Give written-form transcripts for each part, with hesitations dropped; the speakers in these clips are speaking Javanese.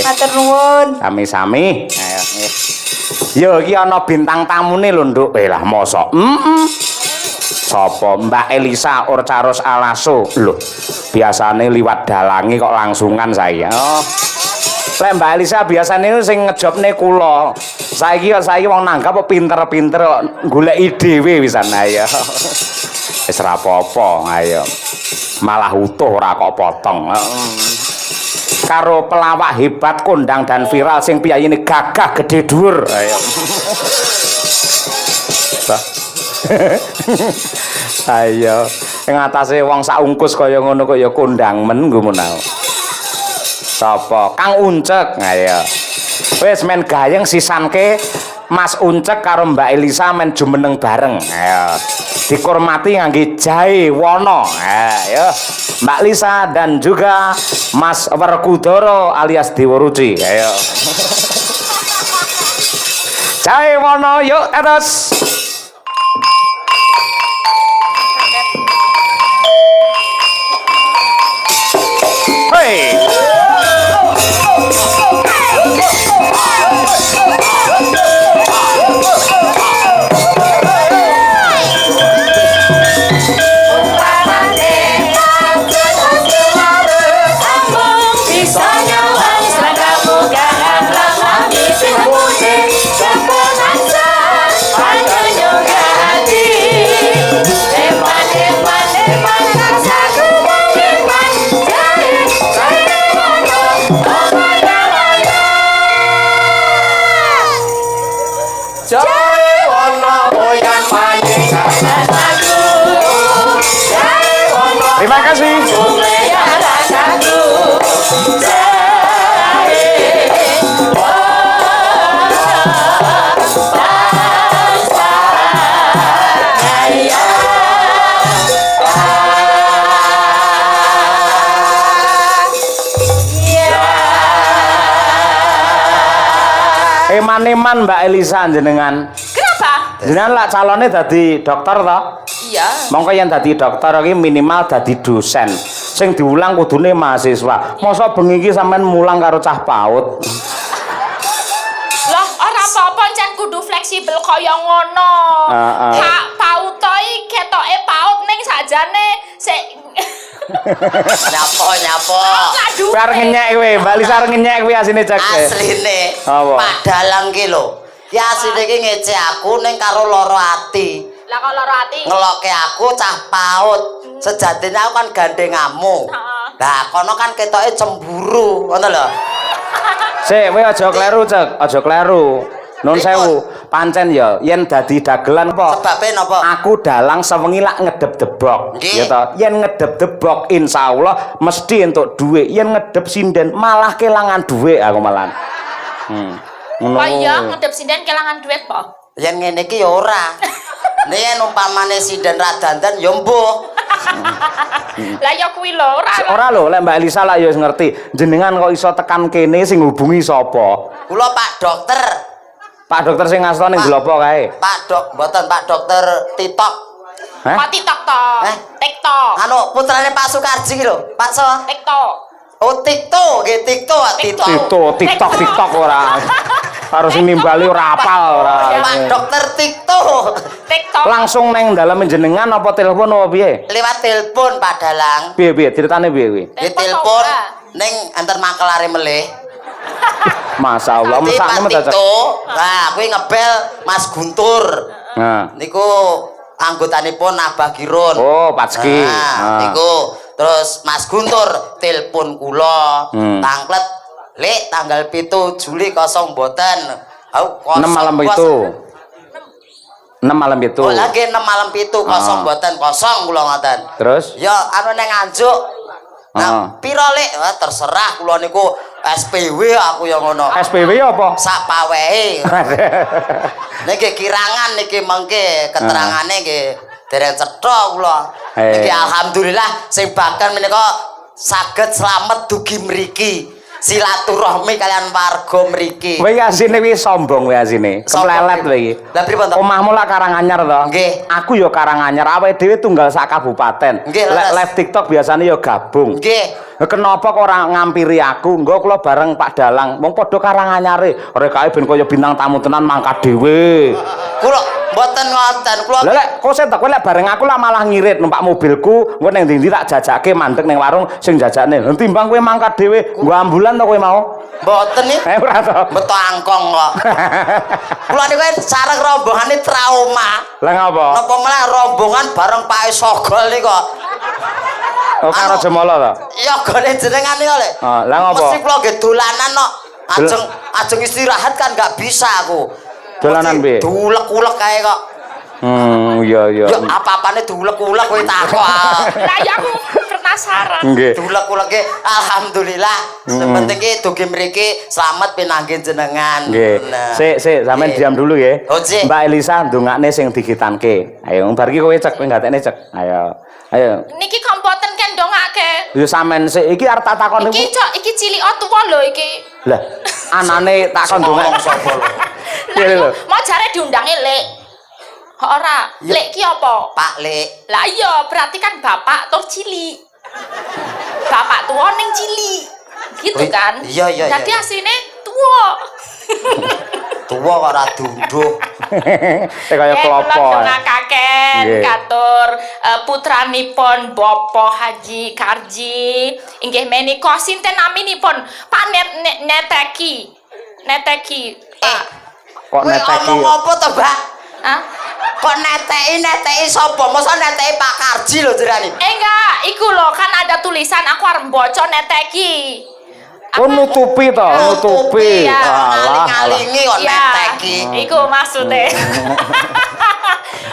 Matur nuwun. Sami-sami. Ayo nggih. Yo iki ana bintang tamune lho, Nduk. Lah mosok. Sapa Mbak Elisa Orcaros Alaso? Lho, biasane liwat dalange kok langsungan saya. Oh. Lek Mbak Elisa biasane sing ngejobne kula. Saiki wong nanggap kok pinter-pinter kok goleki dhewe wisan ayo. Wis ora apa-apa, ayo. Malah utuh ora kok potong. Karo pelawak hebat kondang dan viral sing piyayine gagah gede dhuwur. Ayo. Ayo, ing atase wong sak ungkus kaya ngono kok ya kondang men nggo menawa. Sapa? Kang Uncek. Ayo. Wis men gayeng sisanke Mas Uncek karo Mbak Elisa men jumeneng bareng. Ayo. Dikurmati ngangge jahe wana. Ayo. Mbak Lisa dan juga Mas Werkudara alias Dewa Ruci. Ayo. Jahe wana yuk terus. Hey. Terima kasih. Eman-eman Mbak Elisa jenengan. Kenapa? Jenengan lak calonnya dadi dokter toh? Iya. Mongko yang dadi dokter iki minimal dadi dosen. Sing diulang kudune mahasiswa. Masa bengi iki sampean mulang karo cah PAUD? Lah ora apa-apa jan kudu fleksibel kaya ngono. Hak PAUD to iki ketoke PAUD ning sajane sik nyapo. Bar ngenyek kowe, Mbak Lisa arep ngenyek kowe asine cek. Asline. Pak Dalang ki lho. Ki asline ki ngece aku ning karo loro ati. Lah kok loro ati? Ngelokke aku cah PAUD. Sejatine aku kan gandengamu. Lah kono kan ketoke cemburu, ngono lho. Sik, kowe aja kleru, Cek. Aja kleru. Nun sewu, pancen ya yen dadi dagelan apa? Sebabe napa? Aku dalang sewengi lak ngedep-debok. Ya to. Yen ngedep-debok insyaallah mesti entuk dhuwit. Yen ngedep sinden malah kelangan dhuwit aku malah. Ngono. Oh iya, ngedep sinden kelangan duit po. Yen ngene iki ya ora. Nek umpamane sinden ra dandan ya mbuh. Lah ya kuwi lho, Ora lho, lek Mbak Elisa lak ya wis ngerti. Jenengan kok iso tekan kene sing hubungi sapa? Kula Pak Dokter. Pak dokter sing ngasta ning Glopo kae. Mboten Pak Dokter TikTok. Hah? Pak TikTok to. TikTok. Anu putrane Pak Sukarji lho, Pak So. TikTok. Oh TikTok, nggih TikTok ora. Harus nimbali ora apal ora. Pak Dokter TikTok. Langsung neng dalem jenengan apa telepon apa piye? Lewat telepon Pak Dalang. Piye ceritane piye kuwi? Di telepon ning antar makelare melih. Masyaallah, mesakne mendadak. Nah, kuwi ngebel Mas Guntur. Nah, niku anggotanipun Abah Girun. Oh, Patski. Nah, niku terus Mas Guntur telepon kula. Tangklet, "Lek tanggal 7 Juli kosong mboten." 6 malam itu. 6 malam itu. Oh, lagi 6 malam itu kosong mboten, kosong kula ngoten. Terus? Ya anu ning Nganjuk. Nah, piro Lek? Terserah kula niku SPW aku yang ngono. SPW apa? Sak pawehe. Niki kirangan niki mengke keterangane nggih dereng cetha kula. Niki alhamdulillah sing bahkan menika saged slamet dugi mriki. silaturahmi kalian warga mriki. Kowe iki asine wis sombong kowe asine. Keplelet kowe iki. Lah pripun to? Omahmu lak Karanganyar to? Nggih. Aku ya Karanganyar, awake dhewe tunggal sak kabupaten. Nggih, Lek live TikTok biasanya ya gabung. Nggih. Kenapa kok ora ngampiri aku? Engko kula bareng Pak Dalang, wong padha Karanganyare. Rekae ben kaya bintang tamu tenan mangkat dhewe. Kula mboten ngoten. Kula Lah lek kok sen kowe lek bareng aku lah malah ngirit numpak mobilku, engko ning ndi tak jajake mandek ning warung sing jajakne. Timbang kowe mangkat dhewe, nggo ambulan to kowe mau? mboten nih. Ora to. Beto angkong kok. Kula niku sareng rombongane trauma. Lah ngapa? Napa malah rombongan bareng Pak Sogol niku kok. Oh karo Jemala to? Ya gone jenengan iki lho. Oh, lah ngapa? Mesti kula nggih dolanan kok. Ajeng istirahat kan nggak bisa aku. Dolanan piye? Diulek-ulek kae kok. Iya. Ya apa-apane diulek-ulek kowe takok. Lah ya aku penasaran. Nggih. Diulek-ulek alhamdulillah. Sepenting ki dugi mriki slamet pinanggih jenengan. Nggih. Sik, sampean diam dulu nggih. Oh, sik. Mbak Elisa ndongakne sing digitanke. Ayo bar iki kowe cek kowe gatekne cek. Ayo. Niki kompoten kan dongake. Ya sampean sik iki arep tak takon Iki cok, iki cilik tuwa lho iki. Lah, anane takon ndongak sapa lho? Lah iya, mau jare diundangi Lek. Ora, Lek ki apa? Pak Lek. Lah iya, berarti kan bapak tur cilik. Bapak tua ning cilik. Gitu kan? Iya. Jadi asine tua. Tua kok ora dunduh. Kaya klopo. Ngakaken katur putranipun Bapak Haji Karji inggih menika sinten naminipun Pak Neteki. Pak. Kok neteki? Ngomong apa to, Mbak? Hah? Kok neteki sapa? Masa neteki Pak Karji lho jerane. Enggak, iku lho kan ada tulisan aku arep maca neteki. Oh nutupi to, nutupi. Ya, ngaling-ngalingi kok neteki. Iku maksude.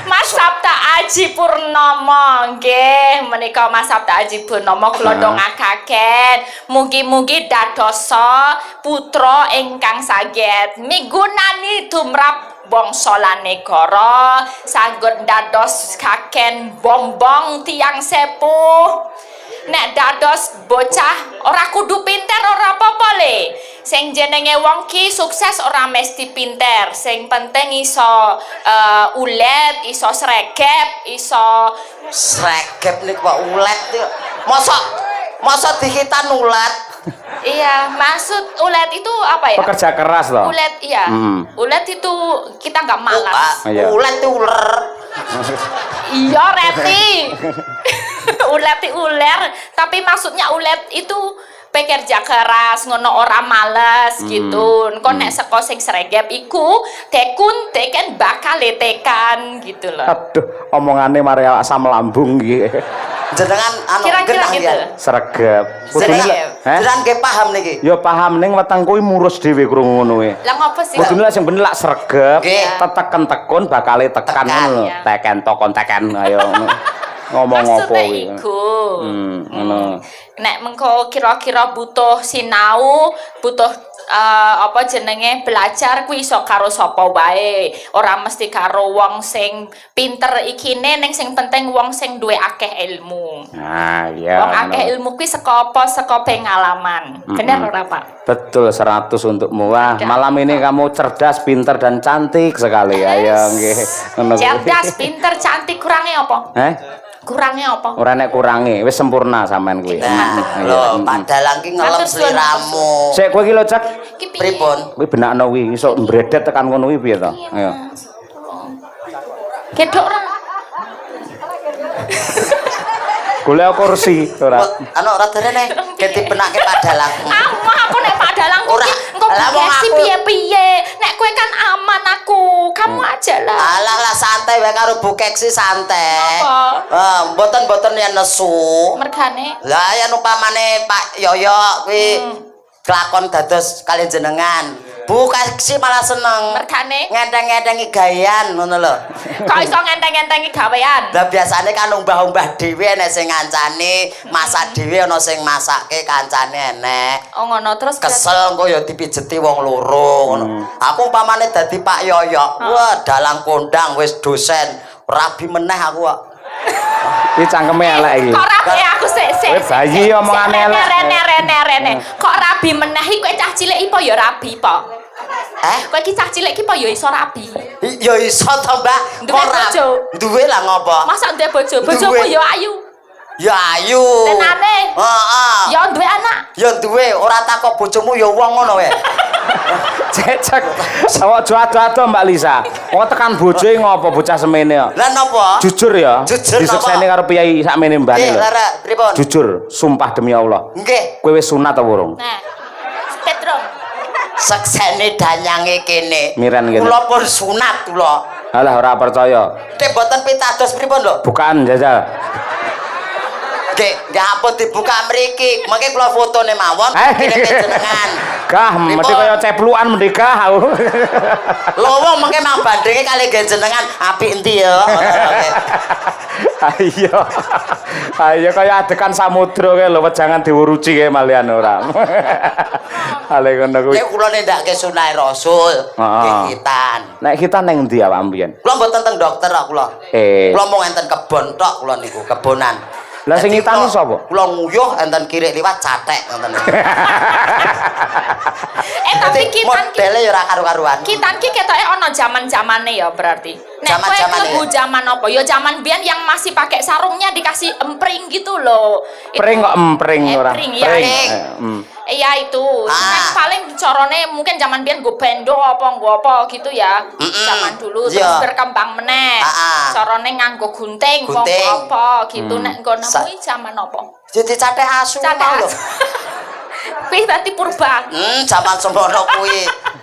Mas Sabta Aji Purnomo nggih menika Mas Sabta Aji Purnomo kula dongakaken mugi-mugi dadosa putra ingkang saged migunani tumrap bangsa lan negara saged dados kaken bombong tiang sepuh. Nek dados bocah ora kudu pinter ora apa-apa le. Sing jenenge wong ki sukses ora mesti pinter. Sing penting iso ulet, iso sregep, iso Sregep niku kok ulet iki. Masa dikitan ulet. iya, maksud ulet itu apa ya? Pekerja keras loh. Ulet iya. Ulet itu kita nggak malas. Iya. Ulet itu uler. Iya, Reti. Ulet itu uler, tapi maksudnya ulet itu pekerja keras ngono ora males gitu. Engko nek saka sing sregep iku teken bakal tekan gitu loh. Aduh, omongane mari asam lambung iki. Jenengan anu Kira-kira genah gitu. ya. Sregep. Jenengan nggih paham niki. Ya paham ning weteng kuwi murus dhewe krungu ngono kuwi. Lah ngopo sih? Kudune sing bener lak sregep, Nggih. teteken tekun bakale tekan ngono lho. iya. Teken tokon teken ayo ngono. Ngomong apa Maksudnya kuwi. iku. Ngono. Nek mengko kira-kira butuh sinau, butuh apa jenenge belajar kuwi iso karo sapa wae. Ora mesti karo wong sing pinter ikine ning sing penting wong sing duwe akeh ilmu. Nah, iya. Wong akeh ilmu kuwi saka apa? Saka pengalaman. Bener ora, Pak? Betul 100 untukmu. Wah, malam ini kamu cerdas, pinter dan cantik sekali. Ayo nggih. Ngono kuwi. Cerdas, pinter, cantik kurangnya apa? Kurangnya apa? Ora nek kurangi, wis sempurna sampean kuwi. Nah, lho, Pak Dalang ki ngelem sliramu. Sik kowe iki lho, Cek. Ki piye? Pripun? Kuwi benakno kuwi, iso mbredet tekan ngono kuwi piye to? Ayo. Kedok ora? Golek kursi ora. Anu ora derene ganti penake Pak Dalang. Aku nek Pak Dalang Ora. engko Lah, wong bugesi aku- piye-piye. Nek kowe kan aman aku. Kamu aja lah. Alah lah santai wae karo Bu Keksi santai. Apa? Mboten yen nesu. Mergane Lah ya upamane Pak Yoyo kuwi kelakon dados kalian jenengan. Bu Keksi malah seneng. mergane Ngenteng-ngentengi gawean ngono lho. kok iso ngenteng-ngentengi gawean. Lah biasane kan umbah-umbah dhewe nek sing ngancani, masak dhewe ana sing masake kancane enek. Oh ngono terus Kesel engko ya dipijeti wong loro ngono. Aku umpamane dadi Pak Yoyo, wah dalang kondang wis dosen, rabi meneh aku kok. Iki cangkeme elek iki. kok rapi aku sik. Kowe bayi omongane elek. Rene. Kok rabi meneh iki kowe cah cilik apa ya rabi, Po? Kowe iki cah cilik iki apa ya iso rabi? Ya iso to, Mbak. Duwe bojo. Duwe lah ngopo? Masa duwe bojo? Bojomu ya ayu. Ya ayu. Tenane. Heeh. Ya duwe anak. Ya duwe, ora takok bojomu ya wong ngono wae. Cecek. Awak ado-ado Mbak Lisa. Wong tekan bojoe ngopo bocah semene kok. Lah napa? Jujur ya. Jujur Disekseni napa? karo piyai sakmene mbane lho. Lara, pripun? Jujur, sumpah demi Allah. Nggih. Kowe wis sunat apa urung? Nah. Petrung. Seksene danyange kene. Miren kene. Kula pun sunat kula. Alah ora percaya. Nek mboten pitados pripun lho? Bukaan jajal. Nggih apa dibuka mriki. Mengke kula fotone mawon kirim jenengan. Gah, mesti kaya ceplukan mendikah aku. Lho wong mengke mang bandinge kali nggih jenengan apik endi ya? Ayo. Ayo kaya adekan samudra kae lho, jangan diuruci kae malian ora. Ale ngono kuwi. Nek kula nindakake sunah Rasul, nggih kitan. Nek kita neng ndi awak mbiyen? Kula mboten teng dokter kok kula. Kula mung enten kebon tok kula niku, kebonan. Lah sing ngitani sapa? Kula nguyuh enten kirik liwat catek ngoten. Tapi kitan ki modele ya ora karu-karuan. Kitan ki ketoke ana zaman-zamane ya berarti. Nek kowe Zaman-zamane klebu zaman apa? Ya zaman biyen yang masih pakai sarungnya dikasih empring gitu loh. Pring kok empring ora. Empring ya. Iya itu. Nek paling carane mungkin zaman biyen nggo bendo apa gitu ya. Zaman dulu terus berkembang meneh. Carane nganggo gunting apa gitu nek nggo nemu zaman apa? Jadi catek asu lho. Kuwi berarti purba. Zaman semono kuwi.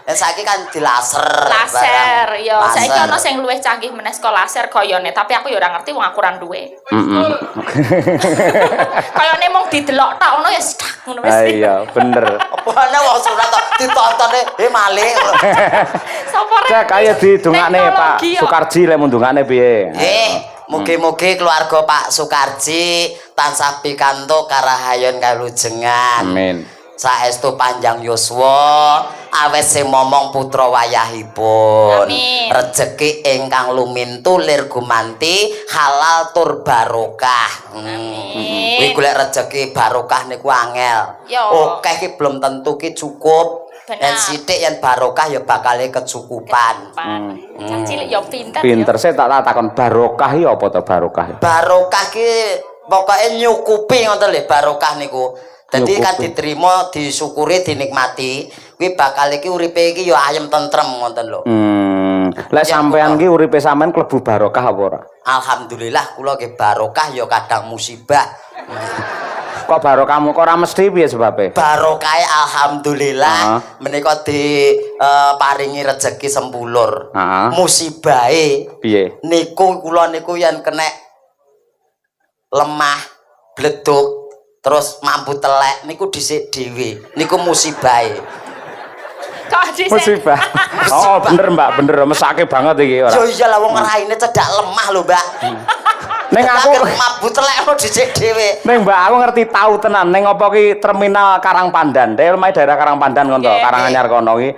Saiki kan dilaser. Laser, ya. Saiki ana sing luwih canggih meneh saka laser kayane, tapi aku ya ora ngerti wong aku ora duwe. Kayane mung didelok tok ngono ya sedak ngono wis. Iya, bener. Apa ana wong sunat tok ditontone malih. Sapa rek? Cek kaya didongakne Pak Sukarji lek mundungane piye? Nggih, mugi-mugi keluarga Pak Sukarji tansah pikantuk karahayon kalujengan. Amin. Saestu panjang yuswa, awes sing momong putra wayahipun. Amin. Rejeki ingkang lumintu lir gumanti halal tur barokah. Kuwi golek rejeki barokah niku angel. Oke iki belum tentu ki cukup. Yen sithik yen barokah ya bakal kecukupan. Cah cilik ya pinter. Pinter sih tak takon barokah iki apa to barokah? Barokah ki pokoke nyukupi ngoten lho barokah niku. Dadi kan diterima, disyukuri, dinikmati, kuwi bakal iki uripe iki ya ayem tentrem ngoten lho. Lek sampean ki uripe sampean klebu barokah apa ora? Alhamdulillah kula nggih barokah ya kadang musibah. Kok barokahmu kok ora mesti piye sebabe? Barokahe alhamdulillah menika paringi rezeki sempulur. Musibahe piye? Niku kula niku yen kena lemah, bleduk terus mampu telek niku dhisik dhewe niku musibahe. Musibah. Oh bener Mbak, bener mesake banget iki ora. Yo iyalah wong raine cedak lemah lho Mbak. Ning aku mampu telek ono dhisik dhewe. Ning Mbak aku ngerti tahu tenan ning apa ki terminal Karangpandan. Dek omahe daerah Karangpandan kono to, Karanganyar kono ki.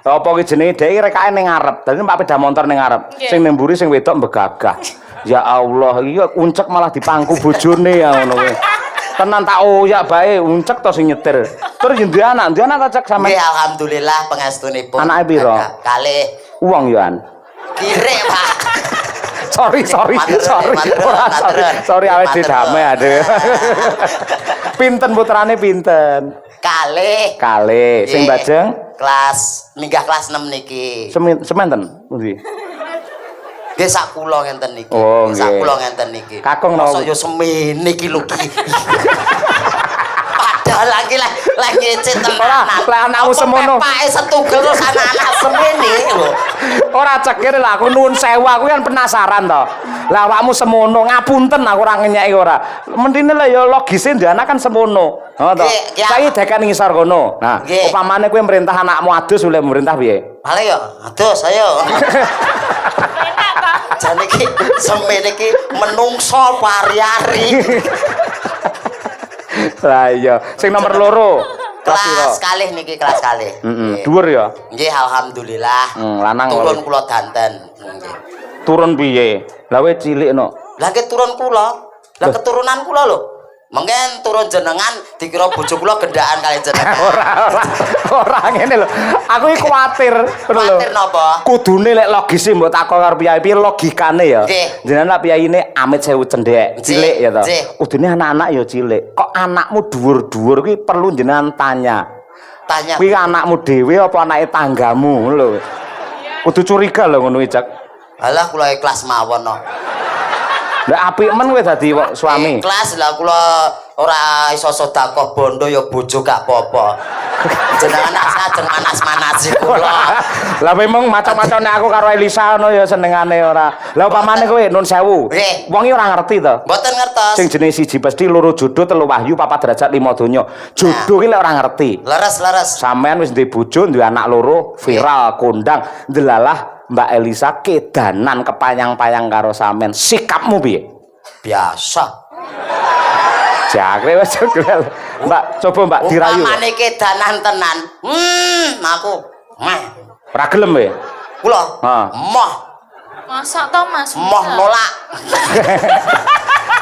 Apa ki jenenge dek iki rekake ning ngarep. Dadi Pak peda motor ning ngarep. Sing ning mburi sing wedok mbegagah. Ya Allah, iki uncek malah dipangku bojone ya ngono kuwi. Tenan tak oyak bae uncek to sing nyetir. Terus ndi anak ta cek sampe. Nggih alhamdulillah pangestunipun. Anake piro? Kalih. Uang yoan. Kirek, Pak. Sorry. Sorry awet didame aduh. Pinten putrane pinten? Kalih. Sing bajeng minggah kelas 6 niki. Sementen pundi? Nggih sak kula ngenten niki. Oh, sak kula ngenten niki. Kakung masa ya semene iki lho ki. Padahal lagi ngecet tenan. Lah anakmu semono. Pake setunggal terus anak semene lho. Ora cekir lah aku nuwun sewu aku kan penasaran to. Lah awakmu semono ngapunten aku ora ngenyeki ora. Mendine lah ya logise ndek kan semono. Heeh to. Saiki dekan ngisor kono. Nah, upamane kowe merintah anakmu adus oleh merintah piye? Hale ya, adus ayo. Jane iki semene iki menungso pari-ari. Lah iya, sing nomor loro. Kelas kalih niki kelas kalih. Dhuwur ya? Nggih alhamdulillah. Lanang turun kula danten. Nggih. Turun piye? Lah kowe cilik no. Lah ke turun kula. Lah keturunan kula lho. Mungkin turun jenengan dikira bojo kula gendaan kali jenengan. Ora ngene lho. Aku iki kuwatir ngono lho. Kuwatir napa? Kudune lek logise mbok takon karo piyai piye logikane ya. Nggih. Jenengan piyaine amit 1000 cendhek, cilik ya to. Nggih. Kudune anak-anak ya cilik. Kok anakmu dhuwur-dhuwur kuwi perlu jenengan tanya. Tanya. Kuwi anakmu dhewe apa anake tanggamu lho. Kudu curiga lho ngono iki, Cak. Alah kula ikhlas mawon no. Lah apik men kowe dadi suami. Ikhlas lah kula ora iso sedekah bondo ya bojo gak apa-apa. Jenengan ajeng manas-manasi kula. Lah memang macam-macamne aku karo Elisa ngono ya senengane ora. Lah upamane kowe nun 1000. Nggih. Wong iki ora ngerti to. Mboten ngertos. Sing jenis siji pasti loro jodoh, telu wahyu, papat derajat, 5 donya. Jodoh ki lek ora ngerti. Leres. Sampean wis duwe bojo, duwe anak loro, viral, kondang, ndelalah Mbak Elisa kedanan kepayang-payang karo sampean. Sikapmu piye? Biasa. Jagre wis jogel. Mbak, coba Mbak dirayu. Upamane kedanan tenan. Aku meh. Ora gelem kowe. Kula. Moh. Masa to Mas? Moh nolak.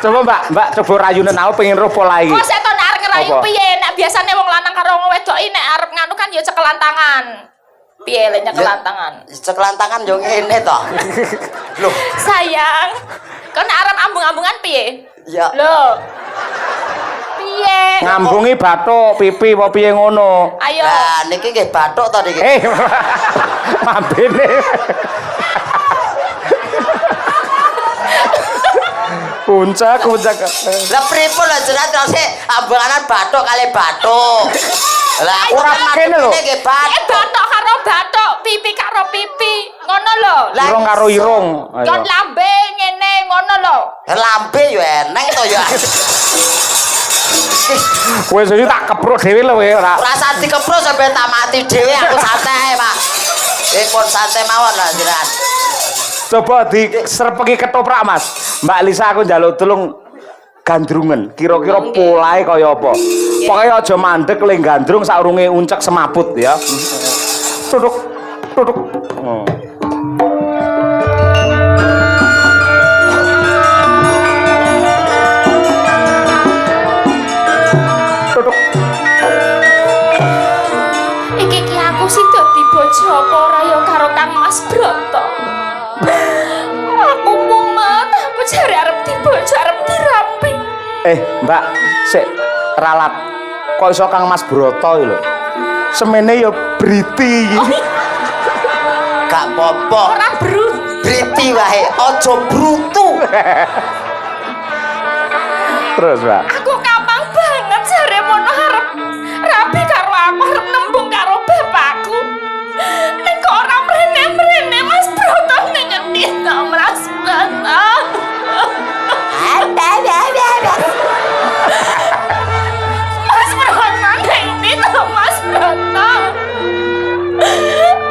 Coba Mbak coba rayunen aku pengen roh pola iki. Kok seton arep ngerayu Apa? piye? Nek biasane wong lanang karo wong wedok nek arep nganu kan ya cekelan tangan. Piye le nyekelan tangan? Cekelan tangan yo ngene to. Loh, Sayang, kan arep ambung-ambungan piye? ya Lho. Piye? Ngambungi bathuk pipi apa piye ngono. Ayo. lah niki nggih bathuk to niki. Mambene. Puncak. Lah pripun lah jenengan terus ambanganan bathuk kali bathuk. Lah Ora kene lho. Niki bathuk. Batok karo batok, pipi karo pipi. Ngono lho. Irung karo irung. Kon lambe ngene ngono lho. Lambe yo eneng to ya. Kowe sing tak kepruk dhewe lho kowe ora. Ora usah dikepruk sampe tak mati dhewe aku santai, Pak. Pun santai mawon lah jenengan. Coba diserpeki ketoprak, Mas. Mbak Lisa aku njaluk tulung gandrungen. Kira-kira polahe kaya apa? Pokoke aja mandek le gandrung saurunge uncek semaput ya. Tuduk. Iki aku sih dadi bojo apa ora ya karo Kang Mas Broto. Aku mumet, aku jare arep dibojo, arep dirapi. Mbak, sik ralat. Kok iso Kang Mas Broto iki lho. Semene ya briti iki. Gak apa-apa. Ora brut. Briti wae, aja brutu. Terus, Mbak. Aku kapang banget jare mono arep rapi karo aku, arep nembung karo bapakku. Nek kok ora mrene-mrene Mas Broto ning ngendi to Mas Broto? Mas Broto ini to Mas Broto.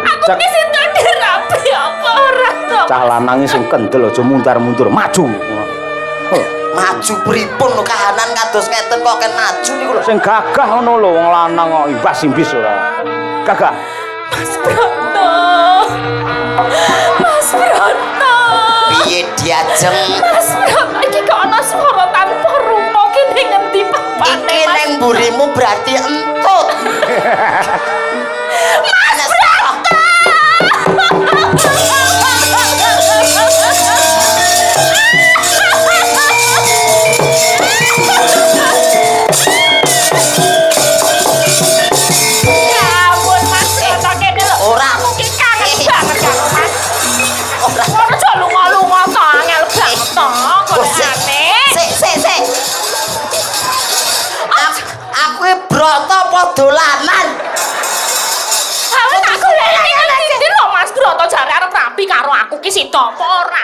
Aku Cak. ki situ dirapi apa ora to? Cah lanange sing kendel aja mundur-mundur, maju. Maju pripun lho kahanan kados ngeten kok ken maju niku lho. Sing gagah ngono lho wong lanang kok imbas simbis ora. Gagah. Mas Broto. Mas Broto. Piye diajeng? Mas Broto iki kok ana swara tanpa rupa ki ning ngendi papane? Iki neng burimu berarti entut. Mas Broto. Ya ampun Mas Broto kene lho. Ora. Aku ki kangen banget karo Mas. Ora. Ora aja lunga-lunga to angel banget to golekane. Sik. Aku iki broto apa dolanan? Aku tak golekane ngendi lho Mas Broto jare arep rapi karo aku ki sida apa ora?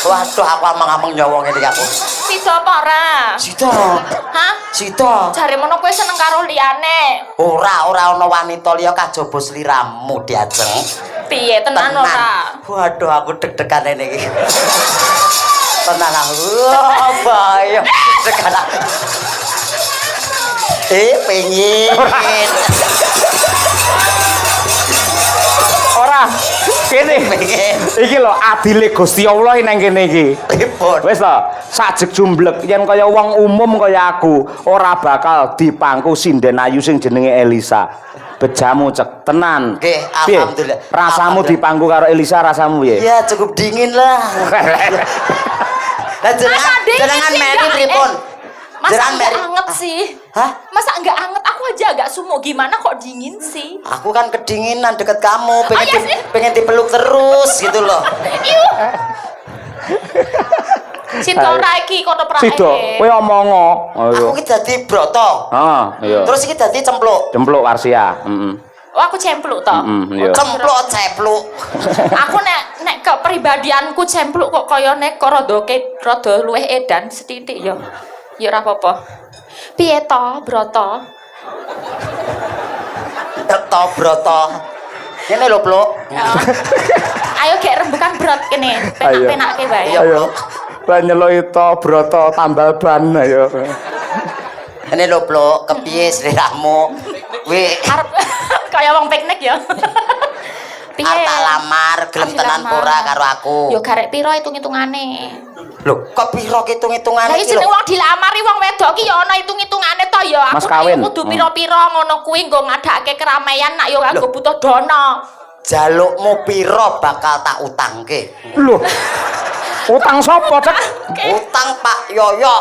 Waduh aku amang-amang nyawa ngene iki aku. Sida apa ora? Sida. Hah? Sida. Jare mono kowe seneng karo liyane. Ora ana wanita liya kajaba sliramu diajeng. Piye tenan ora? Waduh aku deg-degan ngene iki. Tenan aku. Wah, bahaya. Deg-degan. Pengen. Ora. Kene. Iki lho adile Gusti Allah nang kene iki. Pripun? Wis to, sajek jumblek yen kaya wong umum kaya aku ora bakal dipangku sinden ayu sing jenenge Elisa. Bejamu cek tenan. Nggih, Piye? alhamdulillah. Rasamu Alhamdulillah. dipangku karo Elisa rasamu piye? Ya cukup dingin lah. Lah jenengan meri pripun? Masa Jenengan enggak meri. anget sih? Hah? Masa enggak anget? Aku aja agak sumuk. Gimana kok dingin sih? Aku kan kedinginan deket kamu, Oh, iya sih. pengen dipeluk terus gitu loh. Iu. Sintora iki kono prae. Sido, kowe omongo. Aku ki dadi broto. Iya. Terus iki dadi cempluk. Cempluk Warsia. Heeh. Oh, aku cempluk to. Iya. Cempluk cepluk. Aku nek kepribadianku cempluk kok kaya nek rada luwih edan sethithik ya. Ya ora apa-apa. Piye to, Broto? To broto. Ngene lho, Pluk. Ayo gek rembukan brot kene. Penak-penake wae. Ayo. Lah nyeloi to broto tambal ban ayo. Ngene lho, Pluk, kepiye sliramu? Arep kaya wong piknik ya. Piye? Arep tak lamar, gelem tenan ora karo aku. Yo garek piro hitung-hitungane? Lho, kok piro hitung-hitungane Lah iki jeneng lho? wong dilamari wong wedok ki ya ana hitung-hitungane to ya. Mas Aku kawin. kudu piro-piro ngono kuwi nggo ngadakake keramaian nak yo aku butuh dana. Jalukmu piro bakal tak utangke? Lho. Utang sapa, Cek? Utang Pak Yoyo.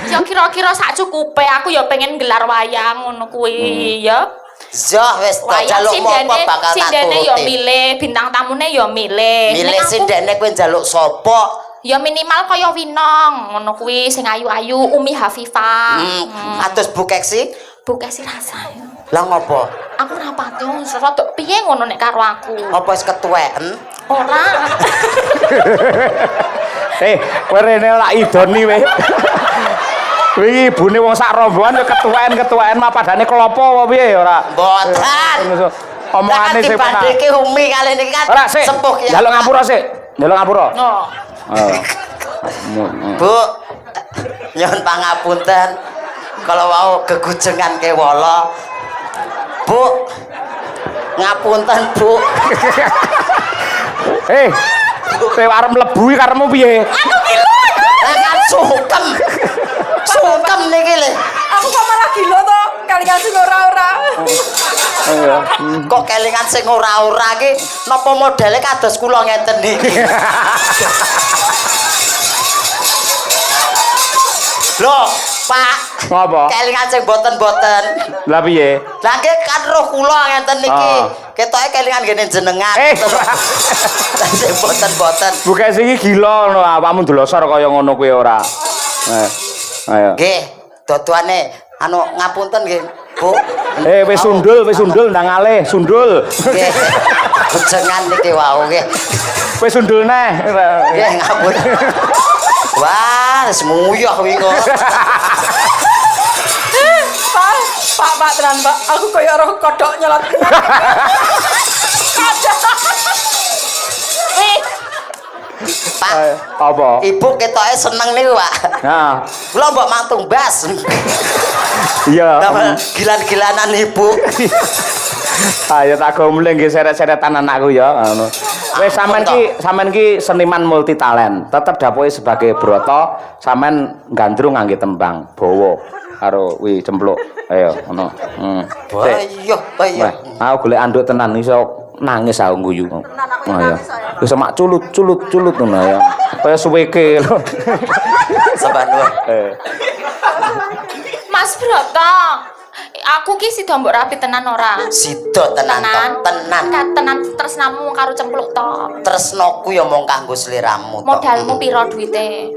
Ya kira-kira sak cukupe aku ya pengen gelar wayang ngono kuwi ya. Zah wis tak jalukmu apa bakal tak sindene ya turuti. milih, bintang tamune ya milih. Milih Nek aku- sindene kowe njaluk sapa? Ya minimal kaya Winong ngono kuwi sing ayu-ayu Umi Hafifah. Atus bukeksi? Buke sih rasane. Lah ngopo? Aku ora pati wong rada piye ngono nek karo aku. Apa wis ketuweken? Ora. Kowe rene lak idoni we. Kuwi ibune wong sak rombongan ya ketuaan mapadane klopo apa piye ora? Mboten. Omongane sing penak. dibandingke Umi kali niki kan Ora sik. sepuh ya. Njaluk ngapura sik. Njaluk ngapura. No. Bu. Nyuwun pangapunten. Kalau mau gegujengan kewala. Bu. Ngapunten, Bu. Kowe arep mlebu iki karepmu piye? Aku gila. Lah kan sungkem. Sungkem niki lho. Aku kok malah gila to, kali-kali sing ora-ora. Kok kelingan sing ora-ora iki napa modele kados kula ngenten niki. Loh, Pak. Ngapa? Kelingan sing boten-boten. Lah piye? Lah nggih kan roh kula ngenten niki. Oh. Ketoke kelingan ngene jenengan. Lah sing boten-boten. Bukan sing iki gila ngono, awakmu ndlosor kaya ngono kuwi ora. Ayo. Nggih, dodoane anu ngapunten nggih, Bu. Wis sundul ndang alih, sundul. Nggih. Kujengan niki wau nggih. Wis sundul neh. Nggih, ngapunten. Wah, wis nguyah kuwi kok. Pak tenan, Pak. Aku kaya roh kodhok nyelot. Pak, Apa? Ibu ketoke seneng niku, Pak. Nah, Kula mbok mantung bas. iya. Damel gilan-gilanan Ibu. Ayo tak gomleng nggih seret-seretan anakku ya ngono. Wis sampean ki seniman multi talent. Tetep dapoke sebagai broto, sampean gandrung ngangge tembang bawa karo wi cempluk. Ayo ngono. Ayo, ayo. Aku golek anduk tenan iso nangis aku guyu. Ayo. Wis mak culut ngono ya. Kaya suweke lho. Sabar nuwun. Mas Broto. Aku ki sida mbok rapi tenan ora? Sida tenan to, tenan. Tenan tresnamu karo cempluk to. Tresnoku ya mung kanggo sliramu to. Modalmu piro duwite?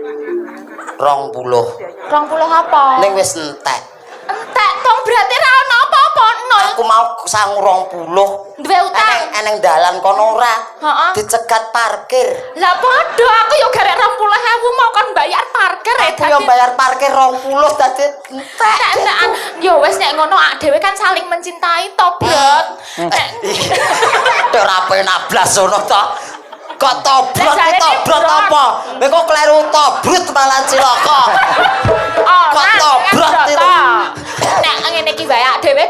20. 20 apa? Ning wis entek. Entek dong berarti ra ono apa-apa nol. Aku mau sangu 20. Duwe utang. Eneng dalan kono ora. Heeh. Dicegat parkir. Lah padha aku yo garek 20.000 mau kon bayar parkir Aku yo bayar parkir 20 dadi entek. entekan. Yo wis nek ngono ak dhewe kan saling mencintai to, Brot. Nek Nek ora penak blas ngono to. Kok tobrot Lah, ki tobrot brot. apa? Kowe kok kleru tobrut malah cilaka. oh, Kok nah, tobrot Brot, itu? to. nek ngene iki wae awak dhewe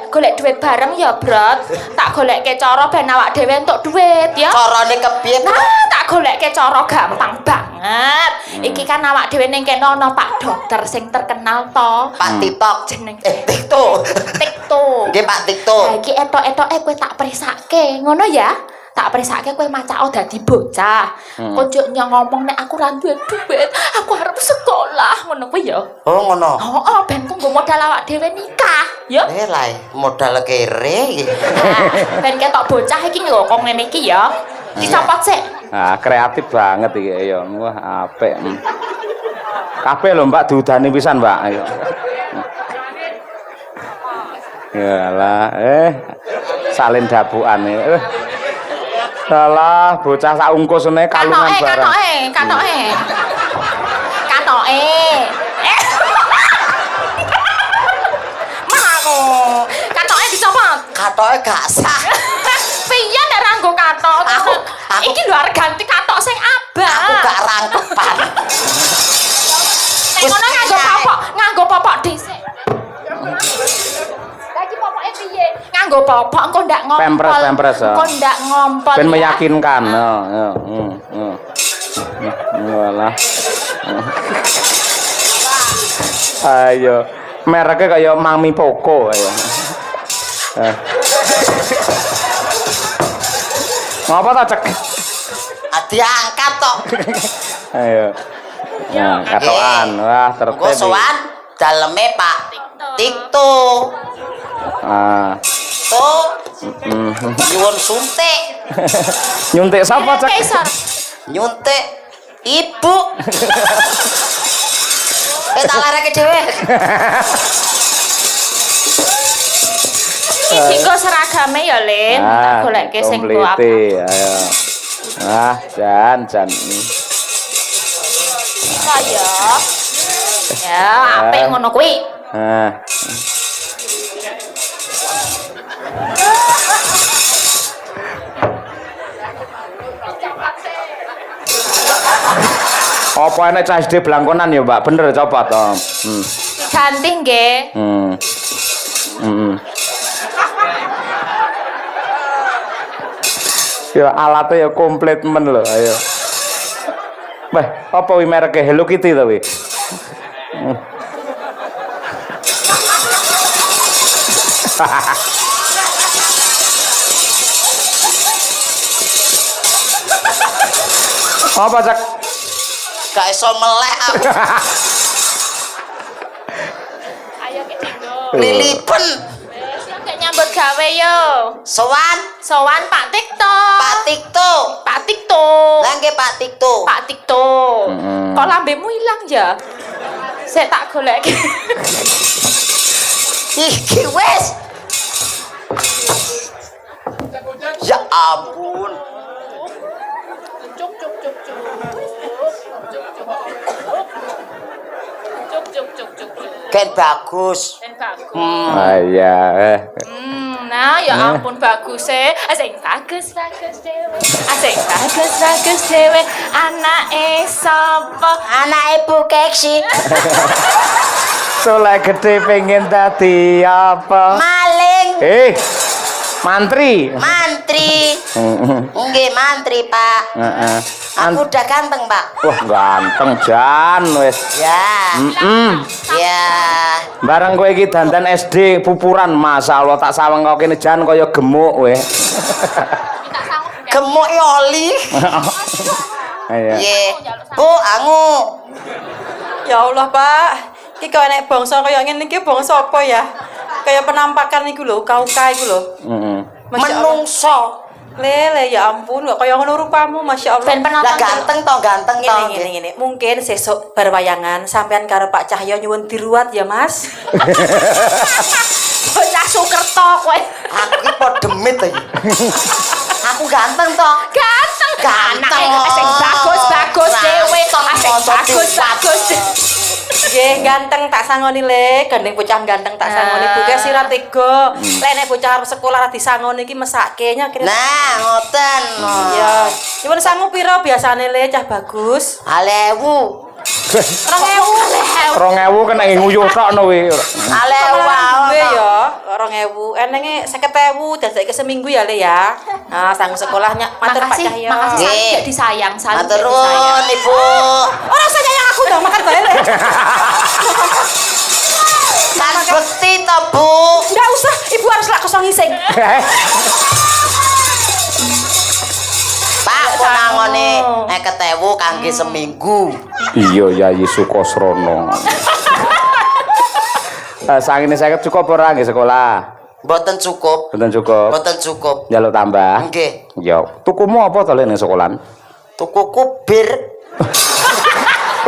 golek duit bareng ya, Brot. Tak golekke cara ben awak dhewe entuk duit ya. Carane kepiye, Bu? Nah, tak golekke cara gampang banget. Iki kan awak dhewe ning kene ana Pak Dokter sing terkenal to. Pak Titok Jeneng Tikto. Tikto. Nggih Pak Tikto. Lah iki etok-etoke kowe tak prisake, ngono ya? Tak prisake kowe macak dadi bocah. Konjuk ngomong nek aku ra duwe duit, aku arep sekolah, ngono kuwi ya. Oh ngono. Oh, ben kanggo modal awak dhewe nikah, ya. Lah modal kere iki. Ben ketok bocah iki lho kok ngene iki ya. Dicopot sik. Ah, kreatif banget iki ya. Wah, apik. Kabeh lho Mbak diudani pisan, Mbak. Ayo. Yalah, salin dabukan Salah, bocah sak ungkus ngene kalungan barang. Katoke. Mako. Katoke dicopot. Katoke gak sah. Piye nek ra nggo katok? Aku- Iki lho arep ganti katok sing abang. Aku gak rangkepan. Nek ngono nganggo popok dhisik. Lagi popoke piye? Nganggo popok engko ndak ngompol. Pampers, ya. Engko ndak ngompol. Ben ya. meyakinkan. Walah. Ayo, mereknya kayak Mami Poco ayo. Ngapa tak cek? Diangkat tok. Ayo. Nah, katokan. Wah, Engko tertib. sowan daleme Pak Tikto. Ah. Tuh. Nyuwun suntik. Nyuntik sapa cek? Kaisar. Nyuntik ibu. Tak lareke dhewe. Iki kok seragame ya, Lin. Tak golekke sing ku apa. komplete, ayo. Ah, jan. Ya. Ya, apik ngono kuwi. Nah. Apa enek cah SD blangkonan ya, Mbak? Bener coba to. Ganti nggih. Ya alatnya ya komplit men lho, ayo. Wah, apa wi mereke Hello Kitty to wi? Apa cak? Gak iso melek aku. Ayo ki dinggo. Lilipen. Wis ya nyambut gawe yo. Sowan Pak Tikto. Pak Tikto. Pak Tikto. Lah nggih Pak Tikto. Pak Tikto. Kok lambemu ilang ya? Saya tak golek. Iki wis. Ya ampun. Ken bagus. Ah iya. Nah, ya ampun bagus sing bagus dhewe. Sing bagus dhewe. Anake sapa? Anake Bu Keksi. Soleh gede pengen dadi apa? Maling. Mantri. Mantri. Nggih mantri, Pak. Heeh. Aku udah ganteng, Pak. Wah, ganteng jan wis. Ya. Ya. Barang kowe iki dandan SD pupuran, masyaallah tak sawang kok kene jan kaya gemuk kowe. Gemuk oli. Iya. Nggih. Bu, angu. Ya Allah, Pak. Iki kok enek bangsa kaya ngene iki bangsa apa ya? Kayak penampakan iku lho, kauka iku lho. Masya Allah. Menungso. Lele ya ampun, kok kaya ngono rupamu, Masya Allah. Ben Lah ganteng to, ganteng to. Ngene. Mungkin sesuk berwayangan sampean karo Pak Cahyo nyuwun diruat ya, Mas. Bocah Sukerto kowe. Aku iki podemit iki. Aku ganteng to. Ganteng. Ganteng. Anake sing bagus dhewe. Sing bagus. Nggih, ganteng tak sangoni le, gandeng bocah ganteng tak sangoni. Buka sira tega. Lek nek bocah arep sekolah ra disangoni iki mesake nya kira. Nah, ngoten. Ya, nyuwun sangu pira biasane le cah bagus? 1000. 2.000. 2.000 kena nguyuh tok no we. Ale Wae wae ya 2.000. Enenge 50.000 dadekke seminggu ya Le ya. Nah, sang sekolahnya matur Pak Makasih, Cahyo. makasih Nggih. sangat disayang, sangat Matur disayang. nuwun Ibu. Ora usah nyayang aku dong, makan bae Le. Kan bekti to, Bu. Enggak usah, Ibu harus lak kosong ngising. Pak, punangone 50.000 kangge seminggu. Iya Yayi Sukosrono. Sangine 50 cukup ora nggih sekolah? Mboten cukup. Mboten cukup. Mboten cukup. Njaluk tambah. Nggih. Ya, tukumu apa to ning sekolahan? Tukuku bir.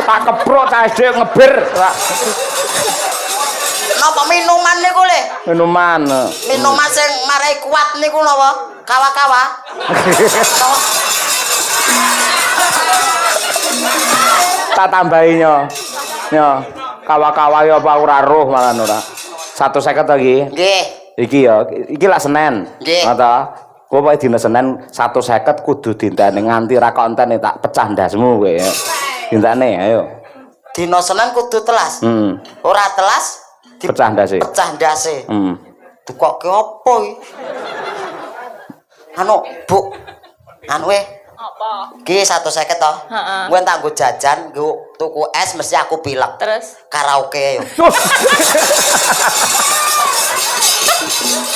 Tak keprok cah SD ngebir. Napa minuman niku Le? Minuman. Minuman sing marai kuat niku napa? Kawa-kawa. Tak tambahi nyo. Nyo. Kawa-kawa ya apa ora roh malah ora. 150 lagi. Nggih. Iki ya, iki lak Senin. Nggih. Ngono. Kowe pokoke dina Senin 150 kudu dinteni nganti ra konten tak pecah ndasmu kowe. Dinteni ayo. Dina Senin kudu telas. Ora telas Pecah ndase. pecah ndase. Tukoke apa iki? Anu, Bu. Anu Apa? Ki 150 to. Heeh. Gue tak nggo jajan, nggo tuku es mesti aku pilek. Terus Karaoke yo.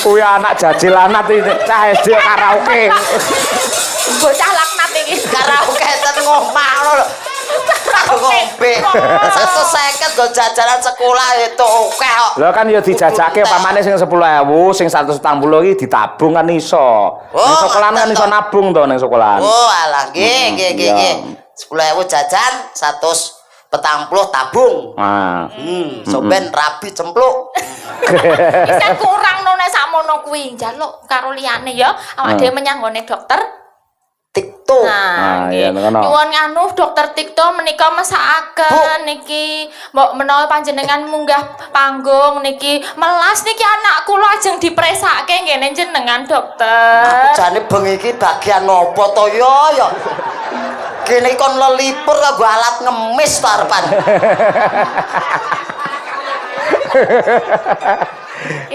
Kuwi anak jajilanat iki cah SD karaoke. bocah laknat iki. Karaoke ten ngomah ngono lho. Ngombe. 150 nggo jajanan sekolah itu oke kok. Lho kan ya dijajake pamane sing 10.000, sing 140 iki ditabung kan iso. Ning sekolahan kan iso nabung to ning sekolahan. Oh alah nggih nggih nggih. 10.000 jajan, 140 tabung. Nah. Soben rabi cempluk. Bisa kurang no nek sakmono kuwi. Njaluk karo liyane ya. Awak dhewe menyang nggone dokter. TikTok. Nah, iya, nggih. ngono. Nyuwun anu dokter Tikto menika mesakaken niki mbok menawa panjenengan munggah panggung niki melas niki anak kula ajeng dipresake ngene jenengan dokter. Jane bengi iki bagian apa to ya? Kene kon lelipur kanggo alat ngemis to arepan.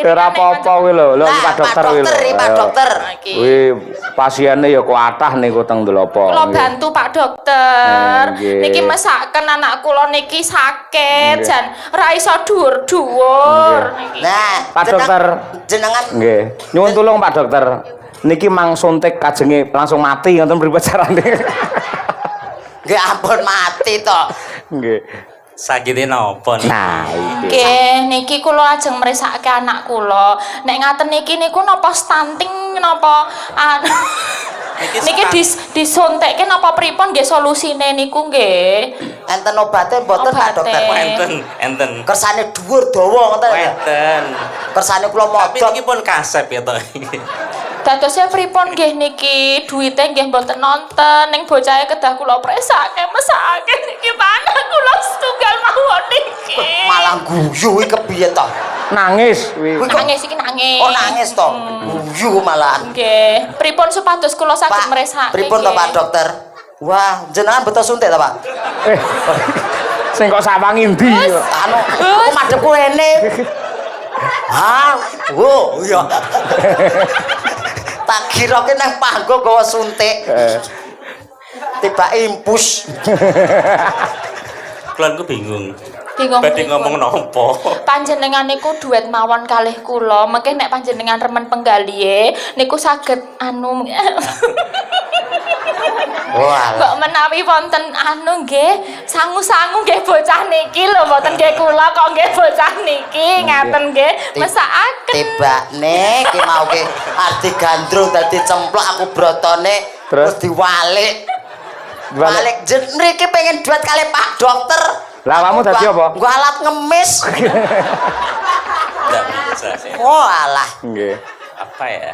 Ora apa-apa kuwi lho, lho Pak dokter kuwi lho. Pak dokter. Kuwi pasiene ya kuatah niku teng Ndelopo. Kula bantu Pak dokter. Nggih. Niki mesaken anak kula niki sakit jan ora iso dhuwur-dhuwur niki. Nah, Pak dokter. Jenengan Nggih. Nyuwun tulung Pak dokter. Niki mang suntik kajenge langsung mati ngoten pripun carane? nggih ampun mati to. Nggih. Sakite napa nih? Nah, iki. Nggih, niki kula ajeng mresake anak kula. Nek ngaten niki niku napa stunting napa niki disuntikke napa pripun nggih solusine niku nggih. Enten obate mboten Pak Obate. dokter? Enten. Kersane dhuwur dawa ngoten ya. Enten. Kersane kula Tapi modot. niki pun kasep ya to. Dadosnya pripun nggih niki duwite nggih mboten nonton ning bocahe kedah kula presake mesake niki panah kula setunggal mawon niki. Malah guyu iki kepiye to? Nangis kuwi. Nangis iki nangis. Oh nangis to. Guyu malah. Nggih, pripun supados kula saged mresake? Pripun to Pak dokter? Wah, jenengan betul suntik to Pak? Eh. Sing kok sawangi ndi? Anu, aku madhepku rene. Hah, wo, iya. Tak kira ki nang panggung gawa suntik. Tiba impus. Kulonku bingung. Bingung. Badhe ngomong napa? Panjenengan niku duet mawon kalih kula, mengke nek panjenengan remen penggalihe niku saged anu Wah. Mbok menawi wonten anu nggih, sangu-sangu nggih bocah niki lho, mboten nggih kula kok nggih bocah niki, ngaten nggih, mesakaken. Tibane ki mau ki arti gandrung dadi cemplok aku brotone Terus? diwalik. Balik jen mriki pengen duet kali Pak dokter. Lah kamu dadi apa? Gua alat ngemis. Enggak bisa sih. Oh alah. Nggih. Apa ya?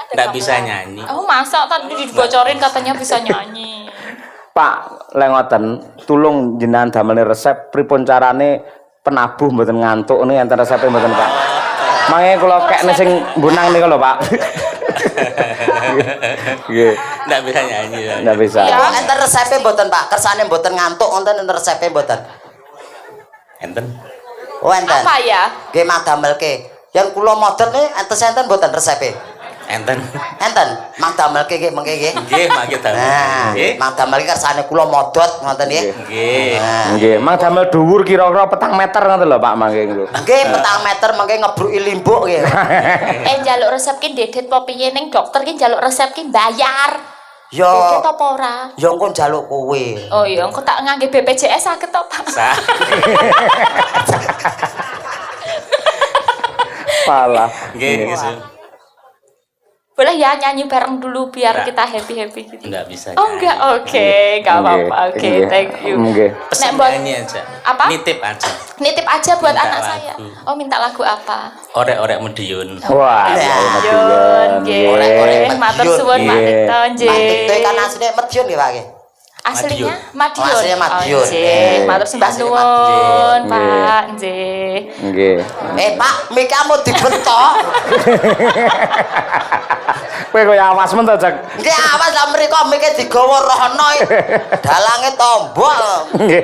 Enggak bisa nyanyi. Oh, masa tadi dibocorin katanya bisa nyanyi. Pak, lek ngoten, tulung jenengan damel resep pripun carane penabuh mboten ngantuk ini enten resepe mboten Pak? Mangke kula kekne sing bunang niku lho, Pak. Nggih. Nggak bisa nyanyi. Nggak bisa. Iya. Enten resepe mboten, Pak? Kersane mboten ngantuk wonten resepe mboten? Enten. Oh, enten. Apa ya? Nggih madamelke. Yang kula modern nih enten mboten resepe? Enten. Enten. Madamelke nggih mengke nggih. Nggih, mangke damel. Nah, Nggih. madamelke kersane kula modot ngoten nggih. Nggih. Nah. Nggih, mang damel dhuwur kira-kira 4 meter ngoten lho Pak mangke niku. Nggih, petang meter mengke ngebruki limbuk nggih. Njaluk resep ki dedet apa piye ning dokter ki njaluk resep ki bayar. Yo. Dedet apa ora? Ya engko njaluk kowe. Oh iya, engko tak ngangge BPJS saged to, Pak. Sah. Pala. Nggih, nggih. Su. Boleh ya nyanyi bareng dulu biar Nggak. kita happy-happy gitu. Nggak bisa. Oh enggak, oke, enggak apa-apa. Oke, Nggih. thank you. Nggih. Pesan buat- nyanyi aja. Apa? Nitip aja. Nitip aja buat Minta anak lagu. saya. Oh, minta lagu apa? Orek-orek Madiun. Wah, Ya. ya Madiun, nggih. Orek-orek Matur Madiun. suwun Pak Nggih. Tito, nggih. Mantik itu kan asline Madiun nggih, Pak nggih. Aslinya Oh, Madiun. aslinya Madiun. Oh, nggih. Matur sembah Aslinya nuwun, Madiun. Pak. Nggih. Nggih. Pak, mik kamu dibentok. Kowe kaya awas men to, Cek. Nggih, awas lah mriko mike digawa rono. Dalange tombol. Nggih.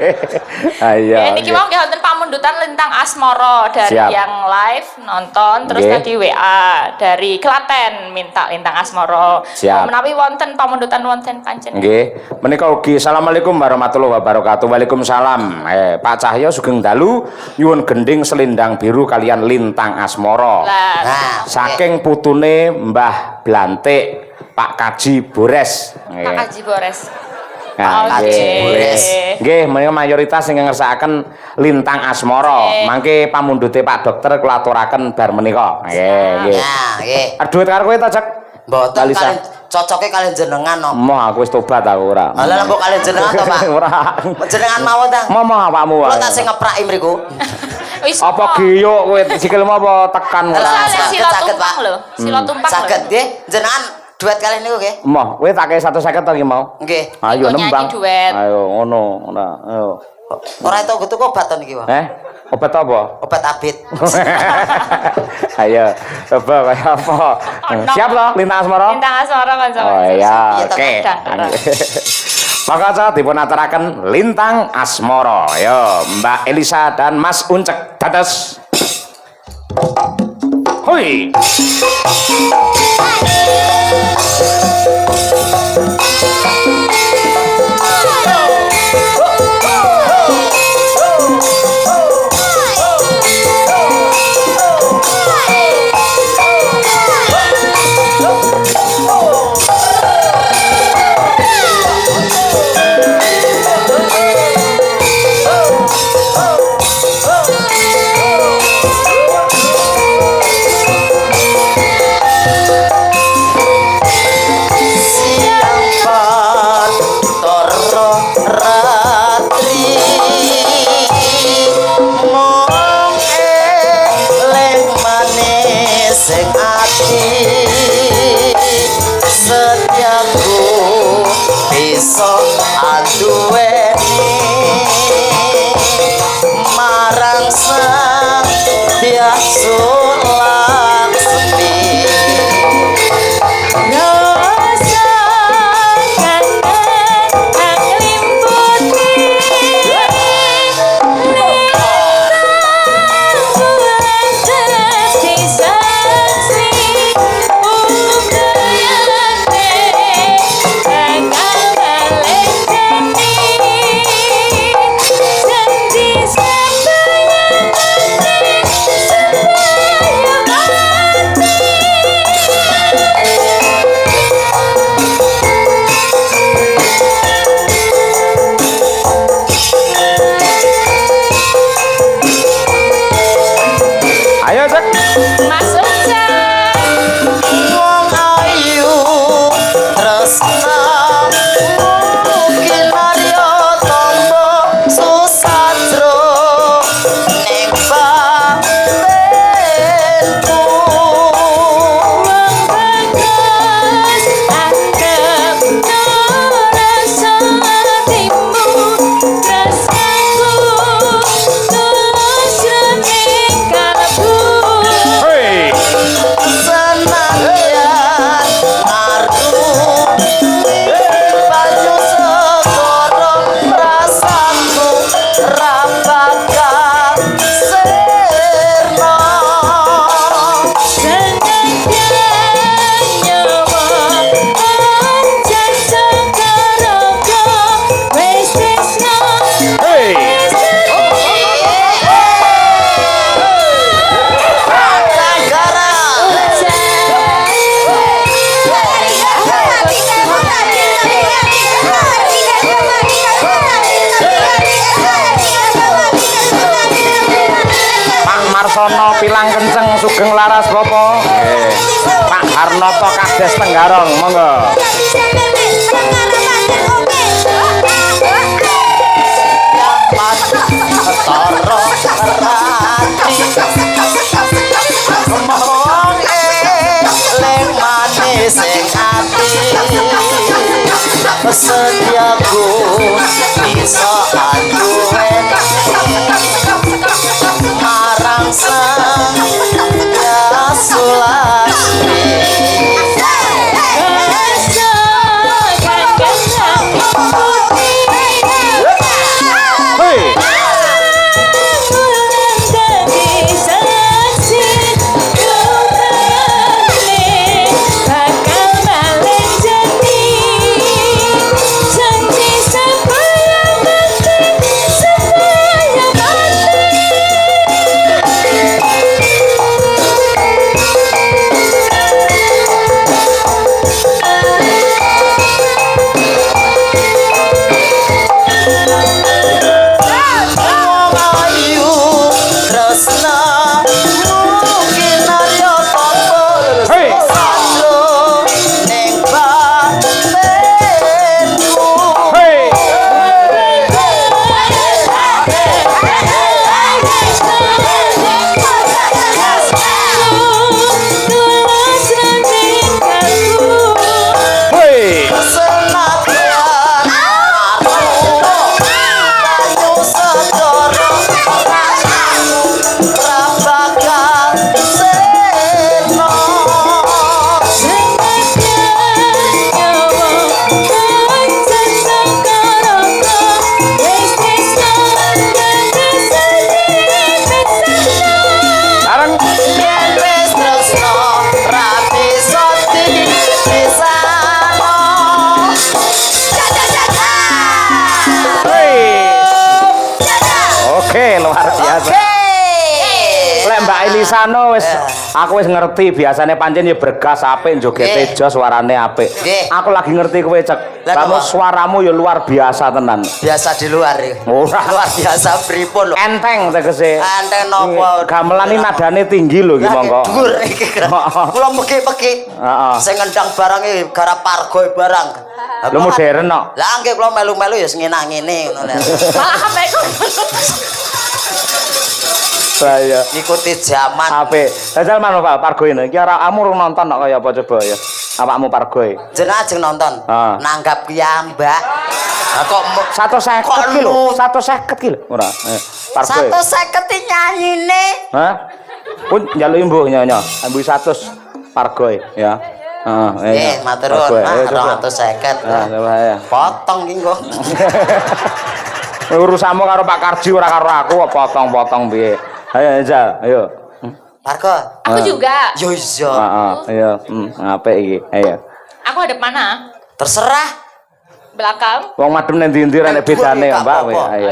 Ayo. Ya, niki mau nggih wonten pamundutan Lintang Asmara dari Siap. yang live nonton terus Nggih. tadi WA dari Klaten minta Lintang Asmara. Siap. Menawi wonten pamundutan wonten pancen. Nggih, menika ugi Assalamualaikum warahmatullahi wabarakatuh. Waalaikumsalam. Pak Cahyo sugeng dalu nyuwun gending selendang biru kalian Lintang Asmara. Lah, Nah, Saking putune Mbah Blantik Pak Kaji Bores. Pak Haji Bores. Nah, Kaji nggih. Bores. Nggih, menika mayoritas sing ngersakaken Lintang Asmara. Nggih. Mangke pamundhute Pak Dokter kula aturaken bar menika. Nggih, nggih. Nah, nggih. Duit karo kowe ta, Cek? Mboten Balisa. kalian cocoke kalian jenengan no. Moh aku wis tobat aku ora. Lah mbok kalian jenengan to, Pak? Ora. Jenengan mawon ta? Momo awakmu Kula wae. tak sing ngepraki mriku. Wis Apa giyuk kowe sikilmu apa tekan Lah, ora? Soalnya saged, silo saged, tumpang Pak. lho, silo tumpang lho. Saged nggih, jenengan duet kalian niku nggih. Moh, kowe tak kei 150 to iki mau. Nggih. Ayo Nyanyi nembang. duet. Ayo ngono, ora. Ayo. Ora itu tuku obat to niki, Pak. Obat apa? Obat abit. Ayo, coba kaya apa? Siap toh Lintang Asmara? Lintang Asmara kanca. Oh iya, Iya, oke. kadang. Maka saat dipun aturaken Lintang Asmara. Yo, Mbak Elisa dan Mas Uncek dados. Hoi. Siang toro ratri mong eleng manis sing ati setiaku bisa aduweni marang sang Hyasulang Semi. Suarsono pilang kenceng sugeng laras bapa. Nggih. Pak Harnoto Kades Tenggarong, monggo. Toro rati mohon leng manis sing ati setiaku bisa aduwen marang sang Sulasmi. Hei. Lisano wis aku wis ngerti biasanya pancen ya bergas apik jogete jos suarane apik. Aku lagi ngerti kowe cek. Kamu suaramu ya luar biasa tenan. Biasa di luar ya. Luar biasa pripun lho. Enteng tegese. Enteng napa? Gamelan iki nadane tinggi lho iki monggo. Dhuwur iki. Kula meki-meki. Heeh. Sing ngendang barange garap pargo barang. Lho modern kok. Lah nggih kula melu-melu ya ngenang ngene ngono lho. Malah sampe Saya ikuti zaman. Apik. Jajal mana Pak Pargo ini? Ki ora kamu nonton kok kaya apa coba ya. Awakmu Pargo e. Jeneng ajeng nonton. Nanggap piyambak. Lah kok 150 ki lho, 150 ki lho. Ora. Pargo. 150 nyanyine. Hah? Pun njaluk mbuh nyonya. Ambu 100 Pargo e ya. Heeh. Matur nuwun. 250. Nah, coba ya. Potong ki engko. Urusanmu karo Pak Karji ora karo aku kok potong-potong piye. Ayo Jal, ayo. Pargo. Aku juga. Yo iya. Ayo. Apik iki. Ayo. Aku hadap mana? Terserah. Belakang. Wong madhem nang ndi-ndi nek bedane Mbak. Ayo.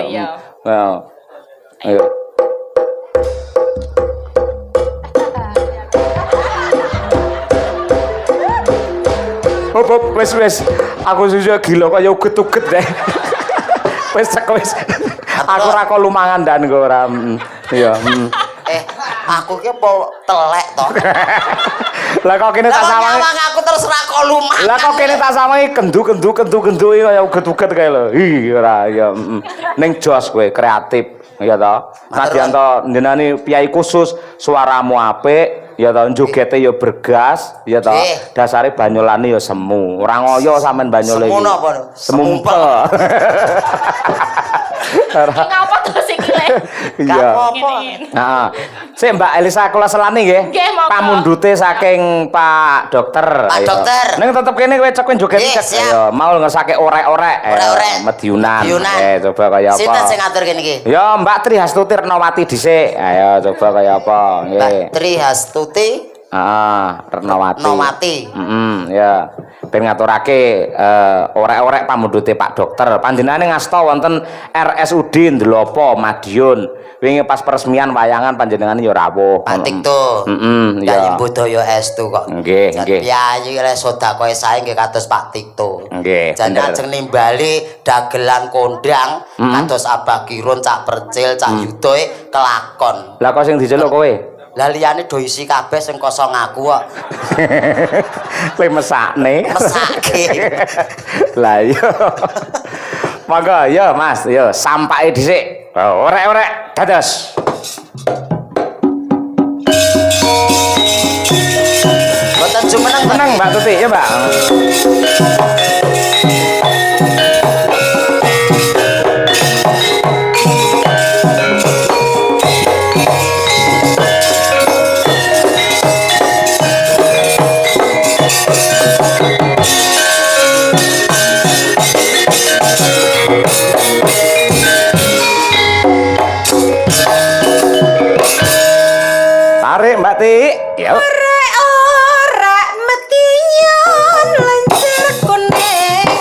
Ayo. Hop, wis. Aku susu gila kok ya uget-uget deh. Wis. Aku ora kok lumangan dan kok ora. Iya. Aku ki apa telek to? Lah kok kene tak sawangi. Lah aku terserah kok lumangan. Lah kok kene tak sawangi kendu kaya uget-uget kae lho. Ih ora ya. Ning jos kowe kreatif ya to. Nadyan to njenengan piyai khusus suaramu apik. Ya to njogete ya bergas, ya to. Dasare banyolane ya semu. Ora ngoyo sampean banyole iki. Semu napa? Semumpe. Ngapa terus iki le? Iya. Apa? Heeh. Sik Mbak Elisa kula selani nggih. Pamundhute saking Pak Dokter. Pak Dokter. Ning tetep kene kowe cek joget cek. Ya, mau ngesake orek-orek. Medyunan. Coba kaya apa? Sinten sing ngatur kene iki? Ya Mbak Tri Hastuti Retnawati dhisik. Ayo coba kaya apa? Nggih. Mbak Tri Hastuti Renowati. Ya. Ben ngaturake orek-orek pamundhute Pak Dokter. Panjenengane ngasta wonten RSUD Ndelopo Madiun. Wingi pas peresmian wayangan panjenengane ya rawuh. Pantik to. Ya. Budaya estu kok. Nggih, nggih. Piyayi lek sedakoe sae nggih kados Pak Tikto. Nggih. Jan ajeng nimbali dagelan kondang kados Abah Kirun, Cak Percil, Cak Yudoe kelakon. Lah kok sing diceluk kowe? Lah liyane do isi kabeh sing kosong aku kok. Kowe mesakne. Mesake. Lah iya. Monggo ya Mas, ya sampake dhisik. Orek-orek dados. Boten jumeneng Menang Mbak Tuti ya, Mbak. Tarik Mbak Ti. Yuk. Ora metinyon lancar kuning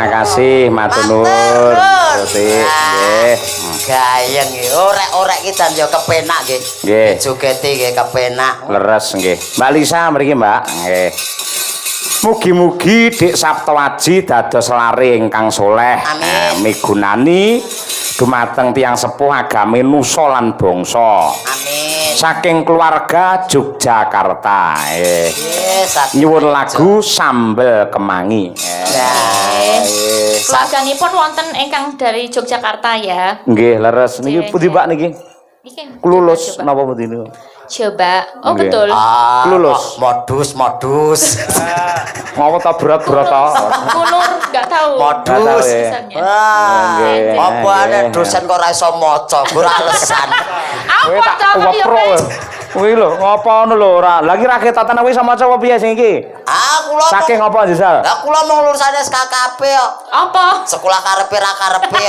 yang kasih matur nuwun. Nggih. Gayeng nggih. Orek-orek iki jan yo kepenak nggih. Nggih. Jogete nggih kepenak. Leres nggih. Mbak Lisa mriki, Mbak. Nggih. Mugi-mugi Dik Saptawaji dados lare ingkang soleh. Migunani dumateng tiyang sepuh agami nusa lan bangsa. Amin. Saking keluarga Yogyakarta. Nggih, Nyuwun lagu Sambel Kemangi. Ya. Keluarganipun wonten ingkang dari Yogyakarta ya. Nggih, leres. Niki pundi Mbak niki? Niki Klulus napa pundi niku? Coba. Oh Nggih. betul. Klulus. Modus. Ngapa ta berat-berat ta? Kulur enggak tahu. Modus. Tulisannya. Wah, Nggih. apa ana dosen kok ora iso maca, ora alasan. Kowe Apa tak to ya? wepro. Kuwi lho, ngapa ngono lho ora? Lagi ra ketatan kowe sama maca apa piye sing iki? Kula Saking apa Jisal? Lah kula mau lulusan SKKP kok. Apa? Sekolah karepe ra karepe.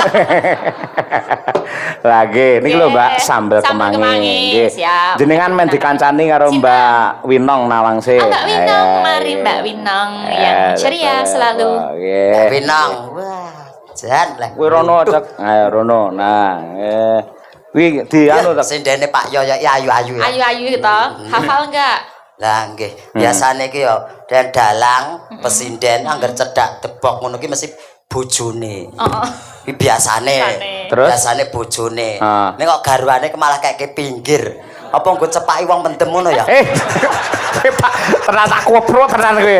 Lagi niki lho Mbak, Nggih, sambel sambel kemangi. kemangi, Nggih. siap. Jenengan men dikancani karo Cinta. Mbak Winong Nawangse. Mbak Winong, Ayo, mari ayo. Mbak Winong yang ceria selalu. Nggih. Pinang. Wah, jan lah. Kuwi rono cek. Ayo rono. Nah, kuwi di anu tak Sindene Pak Yoyo ayu-ayu ya. Ayu-ayu to. Hafal enggak? Lah nggih, biasane iki ya den dalang pesinden angger cedak debok ngono ki mesti bojone. Heeh. Iki biasane. Terus? Biasane bojone. Ah. Nek kok garwane ki malah kayak pinggir. Apa nggo cepaki wong mendem ngono ya? Pak, tenan tak kopro tenan kowe.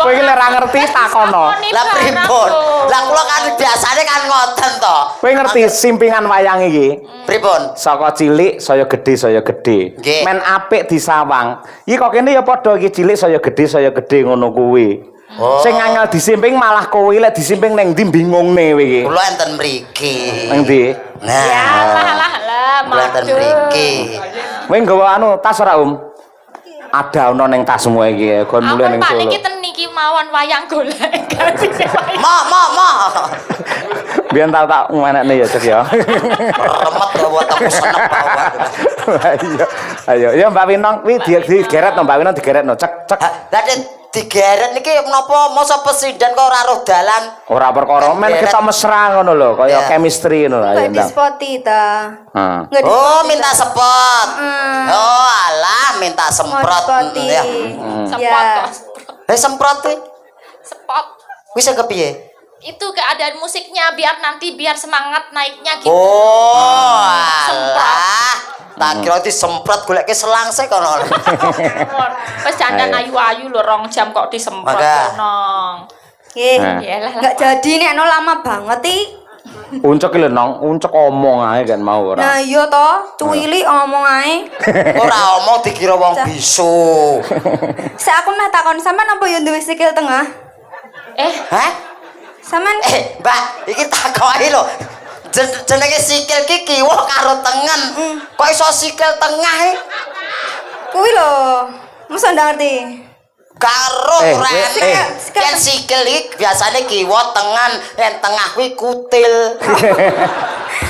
Kowe iki lek ora ngerti takono. Lah pripun? Lah kula kan biasane kan ngoten to. Kowe ngerti simpingan wayang iki? Pripun? Saka cilik saya gede. Nggih. Men apik disawang. Iki kok kene ya padha iki cilik saya gede ngono kuwi. Oh. Sing angel disimping malah kowe lek disimping ning ndi bingungne kowe iki. Kula enten mriki. Nang ndi? Nah, Ya lah, kula enten madu. mriki. Kowe nggawa anu tas ora, Ada ono ning tasmu iki, kon mulih ning Pak Solo. niki ten niki mawon wayang golek. Ma. Biyen tak ngenekne ya, Cek ya. Remet to buat aku seneng bawa. Ayo, ya Mbak Winong, kuwi digeret no Mbak Winong digeret no. Cek. Lah digeret niki menapa masa presiden kok ora roh dalan? Ora perkara men kita mesra ngono lho, kaya Iya. chemistry ngono ayo. Nggak dispoti ta. Heeh. Nggak Oh, dispoti, minta ta. sepot. Oh, alah minta Mau semprot dispoti. ya. Semprot Ya. kok. Semprot kuwi. Spot. Wis kepiye? Itu keadaan musiknya biar nanti biar semangat naiknya gitu. Oh, Semprot. alah. Tak kira disemprot goleke selang sik kono. Wes jandan ayu-ayu lho 2 jam kok disemprot Maka. nong. Nggih. Iyalah. Nggak jadi nek no lama banget i. Uncek iki lho Nong, uncek omong ae kan mau ora. Nah iya to, cuwili omong ae. Ora omong dikira wong bisu. Saya aku meh takon sampean apa yo duwe sikil tengah? Hah? Sampean Mbak, iki takoki lho. Jenenge sikil ki kiwa karo tengen. Kok iso sikil tengah e? kuwi lho. Masa ndak ngerti? Karo rene. sikil. Yen sikil iki biasane kiwa tengen, yen tengah kuwi kutil.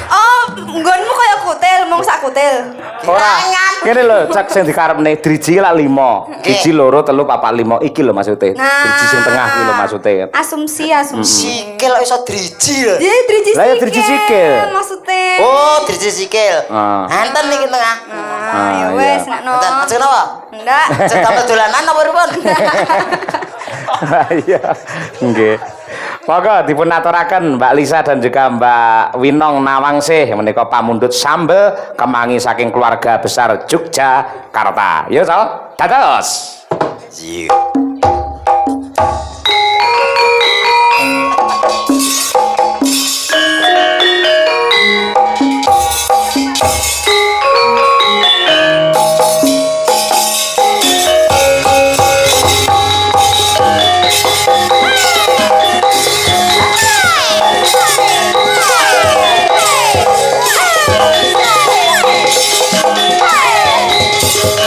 Oh, nggonmu kaya kutil, mung sak kutil. Ora. Kene lho, cek sing dikarepne driji lak 5. Driji loro 3 4 5 iki lho maksude. Driji sing tengah iki lho maksude. Asumsi. Sikil kok iso driji lho. Iya, driji sikil. Lah ya driji sikil. Maksudnya. Oh, driji sikil. Ah. Enten iki tengah. Ya wes nek no. Enten ajeng napa? Enggak. Cerita dolanan apa pripun? Iya. Nggih. Monggo dipun aturaken Mbak Lisa dan juga Mbak Winong Nawangsih menika pamundhut sambel kemangi saking keluarga besar Yogyakarta. Yo, Sal. Dados. Iya. Hey!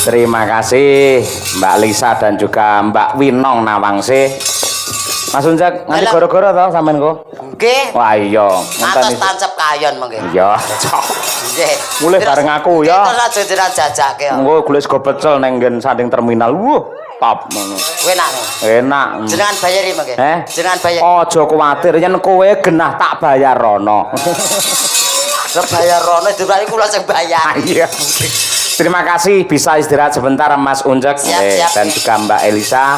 Terima kasih Mbak Lisa dan juga Mbak Winong Nawangse. Mas Unjak, nganti goro-goro to sampean kok? Nggih. Wah iya. Ngantos tancep kayon mengke. Iya. Nggih. Mulai bareng aku ya. Terus aja dirajajake. Engko golek sego pecel nang nggen sanding terminal. Wuh, top ngono. Enak nih. Enak. Jenengan bayari mengke. Jenengan bayar. Aja kuwatir yen kowe genah tak bayar rono. Bayar rono durane kula sing bayar. Iya. Terima kasih bisa istirahat sebentar Mas Unjek dan juga Mbak Elisa.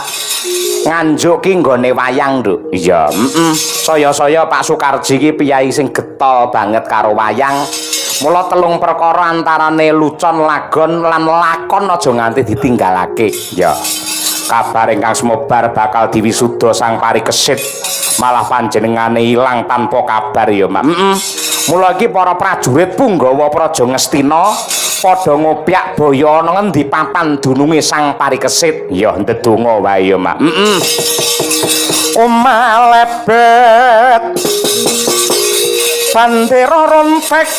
Nganjuk ki nggone wayang, Nduk. Iya, Saya-saya Pak Sukarji ki piyai sing getol banget karo wayang. Mula telung perkara antarane lucon, lagon lan lakon aja nganti ditinggalake. Ya. Kabar ingkang sumebar bakal diwisuda sang parikesit. Malah panjenengane ilang tanpa kabar ya, Mak. Mula iki para prajurit Punggawa Praja Ngastina padha ngopyak baya ana ngendi papan dununge sang parikesit. Ya ndedonga wae ya, Mak. Oma lebet Bandera rompek